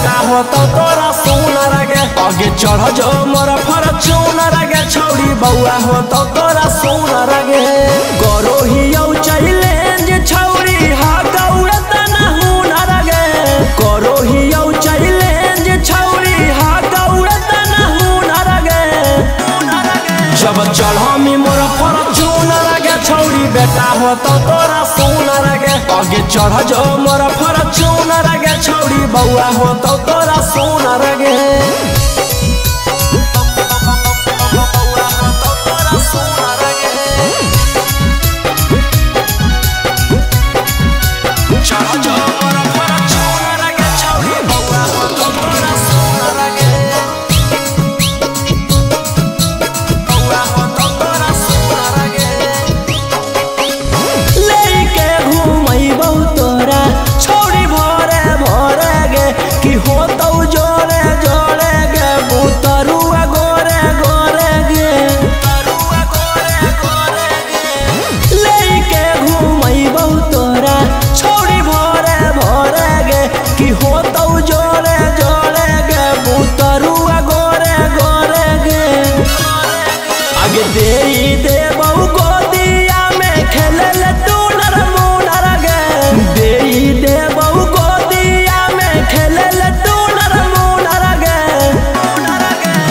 बेटा हो तो तोरा सुनर गे आगे चढ़ जो मोर फॉर्च्यूनर गे छौड़ी बउआ हो तो तोरा सुनर गे करो ही चैलेंज छौड़ी हा गौरत न हुनर गे करो ही चैलेंज छौड़ी हा गौरत न हुनर गे जब चढ़मी मोर फॉर्च्यूनर गे छौड़ी बेटा हो तो तोरा सुनर गे आगे चढ़ जो मोर फॉर्च्यूनर गे छौड़ी बउआ हो तो तोरा सुनर गे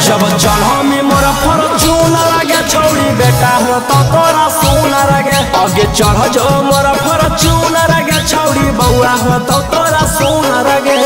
जब चढ़मी मोर फॉर्च्यूनर गे छौड़ी बेटा हो तो तोरा सुनर गे आगे चढ़ जो मोर फॉर्च्यूनर गे छौड़ी बउआ हो तो तोरा सुनर गे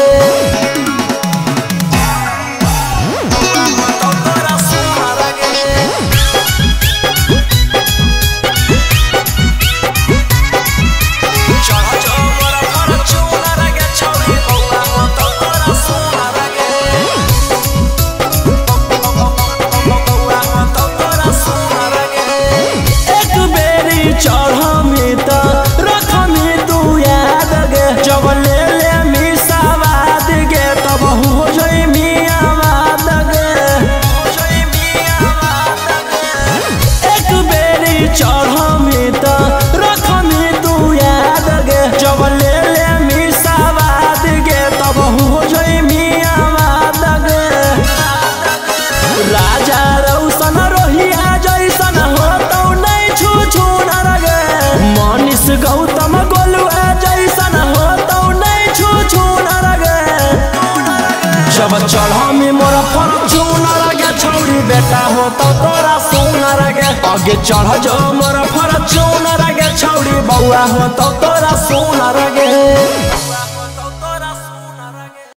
गौतम गोलुआ जैसन हो तो नहीं छू नर गे जब चढ़मी मोर फॉर्च्यूनर गे छौड़ी बेटा हो तो तोरा सुनर गे आगे चढ़ जो मोर फॉर्च्यूनर गे छौड़ी बउआ हो तो तोरा सुनर गे।